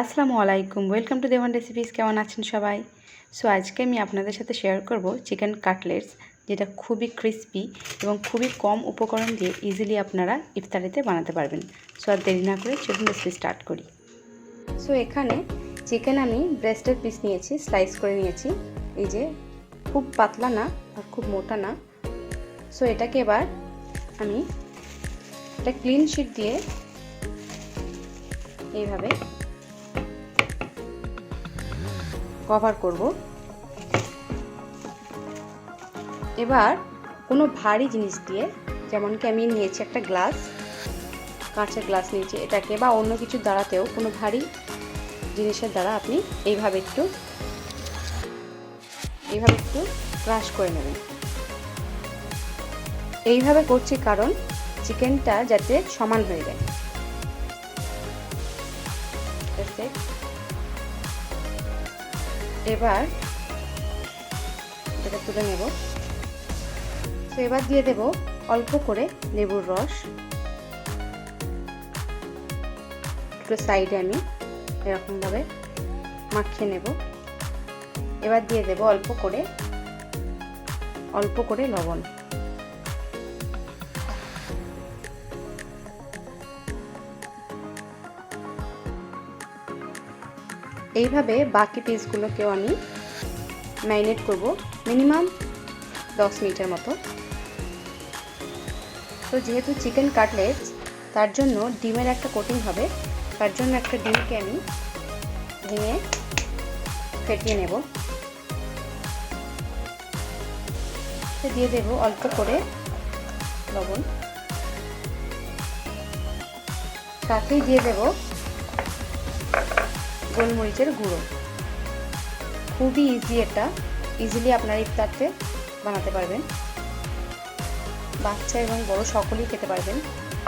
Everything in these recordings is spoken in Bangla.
আসসালামু আলাইকুম, ওয়েলকাম টু দেওয়ান রেসিপিস। কেমন আছেন সবাই? সো আজকে আমি আপনাদের সাথে শেয়ার করব চিকেন কাটলেটস, যেটা খুবই ক্রিস্পি এবং খুবই কম উপকরণ দিয়ে ইজিলি আপনারা ইফতারিতে বানাতে পারবেন। সো আর দেরি না করে চলুন রেসিপি স্টার্ট করি। সো এখানে চিকেন আমি ব্রেস্টের পিস নিয়েছি, স্লাইস করে নিয়েছি। এই যে খুব পাতলা না আর খুব মোটা না। সো এটাকে এবার আমি একটা ক্লিন শিট দিয়ে এইভাবে কভার করব। এবার কোনো ভারী জিনিস দিয়ে, যেমন কি আমি নিয়েছি একটা গ্লাস, কাঁচের গ্লাস নিয়েছি, এটাকে বা অন্য কিছু দ্বারাতেও কোনো ভারী জিনিসের দ্বারা আপনি এইভাবে একটু ক্রাশ করে নেবেন। এইভাবে করছি কারণ চিকেনটা যাতে সমান হয়ে যায়। এবার এটা তুলে নেব। তো এবার দিয়ে দেব অল্প করে লেবুর রস। একটু সাইডে আমি এরকমভাবে মাখিয়ে নেব। এবার দিয়ে দেব অল্প করে লবণ। এইভাবে বাকি পিসগুলোকেও আমি ম্যারিনেট করব মিনিমাম 10 মিনিটের মতো। তো যেহেতু চিকেন কাটলেটস, তার জন্য ডিমের একটা কোটিং হবে, তার জন্য একটা ডিমকে আমি ভেঙে ফেটিয়ে নেব। দিয়ে দেব অল্প করে লবণ, সাথেই দিয়ে দেব গোলমরিচের গুঁড়ো। খুবই ইজি, এটা ইজিলি আপনারা ইফতারতে বানাতে পারবেন। বাচ্চা এবং বড় সকলেই খেতে পারবেন,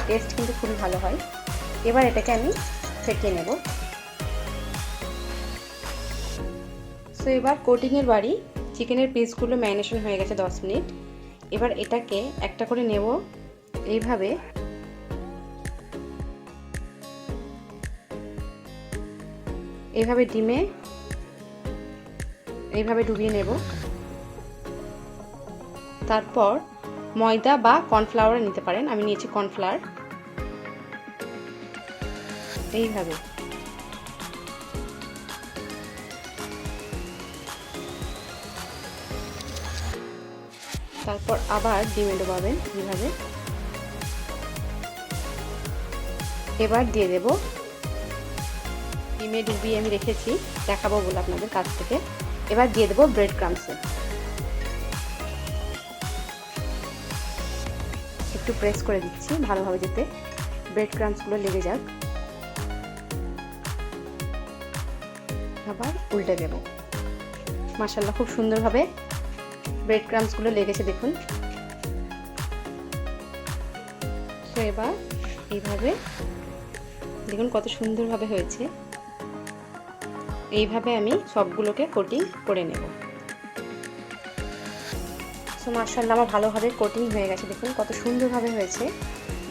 টেস্ট কিন্তু খুবই ভালো হয়। এবার এটাকে আমি ফেটিয়ে নেব। সো এবার কোটিংয়ের বাড়ি চিকেনের পিসগুলো ম্যারিনেশন হয়ে গেছে 10 মিনিট। এবার এটাকে একটা করে নেব, এইভাবে ডিমে এইভাবে ডুবিয়ে নেব। তারপর ময়দা বা কর্নফ্লাওয়ার নিতে পারেন, আমি নিয়েছি কর্নফ্লাওয়ার। এইভাবে তারপর আবার ডিমে ডোবাবেন এইভাবে। এবার দিয়ে দেব, ডিমে ডুবিয়ে আমি রেখেছি দেখাবো বলে আপনাদের কাছ থেকে। এবার দিয়ে দেব ব্রেড ক্রাম্বসে। একটু প্রেস করে দিচ্ছি ভালোভাবে যাতে ব্রেড ক্রাম্বসগুলো লেগে যাক। আবার উল্টে দেব। মাশাআল্লাহ, খুব সুন্দরভাবে ব্রেড ক্রাম্বসগুলো লেগেছে, দেখুন। তো এবার এইভাবে দেখুন কত সুন্দরভাবে হয়েছে। এইভাবে আমি সবগুলোকে কোটিং করে নেব। সো মাশাআল্লাহ, আমার ভালোভাবে কোটিং হয়ে গেছে, দেখুন কত সুন্দরভাবে হয়েছে।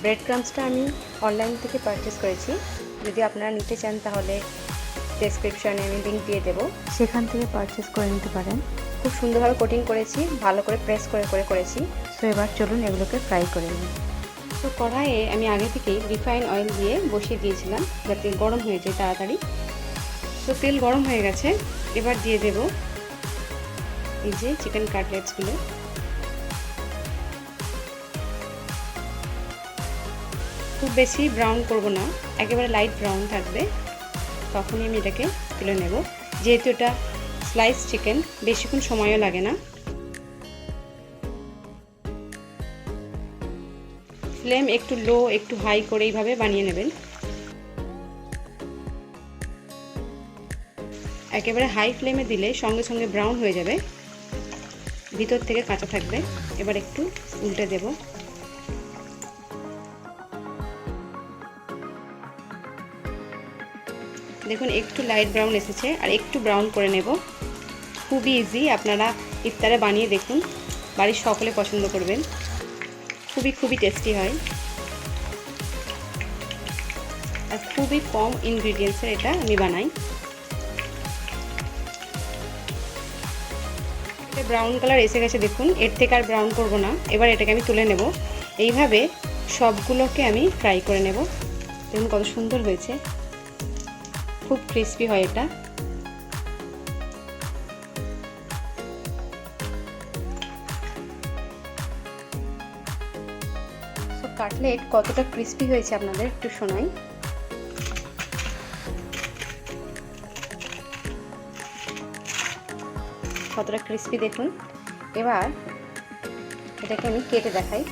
ব্রেড ক্রাম্বসটা আমি অনলাইন থেকে পারচেস করেছি। যদি আপনারা নিতে চান তাহলে ডেসক্রিপশনে আমি লিঙ্ক দিয়ে দেবো, সেখান থেকে পারচেস করে নিতে পারেন। খুব সুন্দরভাবে কোটিং করেছি, ভালো করে প্রেস করে করেছি। সো এবার চলুন এগুলোকে ফ্রাই করে নিই। তো কড়াইয়ে আমি আগে থেকেই রিফাইন অয়েল দিয়ে বসিয়ে দিয়েছিলাম যাতে গরম হয়ে যায় তাড়াতাড়ি। তো তেল গরম হয়ে গেছে। এবার দিয়ে দেব এই যে চিকেন কাটলেটসগুলো। খুব বেশি ব্রাউন করব না, একেবারে লাইট ব্রাউন থাকবে, তখনই আমি এটাকে তুলে নেব। যেহেতু এটা স্লাইস চিকেন, বেশিক্ষণ সময়ও লাগে না। ফ্লেম একটু লো একটু হাই করে এইভাবে বানিয়ে নেবেন। একেবারে হাই ফ্লেমে দিলে সঙ্গে সঙ্গে ব্রাউন হয়ে যাবে, ভিতর থেকে কাঁচা থাকবে। এবার একটু উল্টে দেব। দেখুন একটু লাইট ব্রাউন এসেছে, আর একটু ব্রাউন করে নেব। খুবই ইজি, আপনারা ইফতারে বানিয়ে দেখুন, বাড়ির সকলে পছন্দ করবেন। খুবই টেস্টি হয়। আর খুবই কম ইনগ্রিডিয়েন্টসের এটা আমি বানাই। এটা ব্রাউন কালার এসে গেছে দেখুন, এর থেকে আর ব্রাউন করব না। এবার এটাকে আমি তুলে নেব। এইভাবে সবগুলোকে আমি ফ্রাই করে নেব। দেখুন কত সুন্দর হয়েছে, খুব ক্রিস্পি হয় এটা। তো কাটলেট কতটা ক্রিস্পি হয়েছে আপনাদের একটু শোনাই। কতটা ক্রিস্পি দেখুন। এবার এটাকে আমি কেটে দেখাই।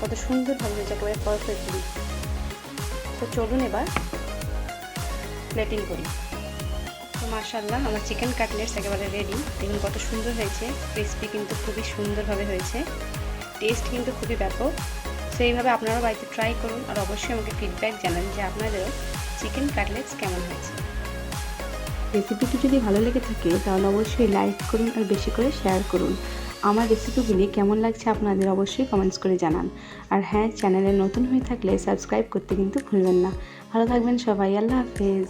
কত সুন্দরভাবে হয়েছে, একেবারে পারফেক্টলি। তো চলুন এবার প্লেটিং করি। তো মাশাআল্লাহ আমার চিকেন কাটলেটস একেবারে রেডি। দেখুন কত সুন্দর হয়েছে, ক্রিস্পি কিন্তু খুবই সুন্দরভাবে হয়েছে, টেস্ট কিন্তু খুবই ব্যাপক। সেইভাবে আপনারাও বাড়িতে ট্রাই করুন আর অবশ্যই আমাকে ফিডব্যাক জানান যে আপনাদেরও চিকেন কাটলেটস কেমন হয়েছে। রেসিপিটি যদি ভালো লেগে থাকে তাহলে অবশ্যই লাইক করুন আর বেশি করে শেয়ার করুন। আমার রেসিপিগুলি কেমন লাগছে আপনাদের অবশ্যই কমেন্টস করে জানান। আর হ্যাঁ, চ্যানেলে নতুন হয়ে থাকলে সাবস্ক্রাইব করতে কিন্তু ভুলবেন না। ভালো থাকবেন সবাই, আল্লাহ হাফেজ।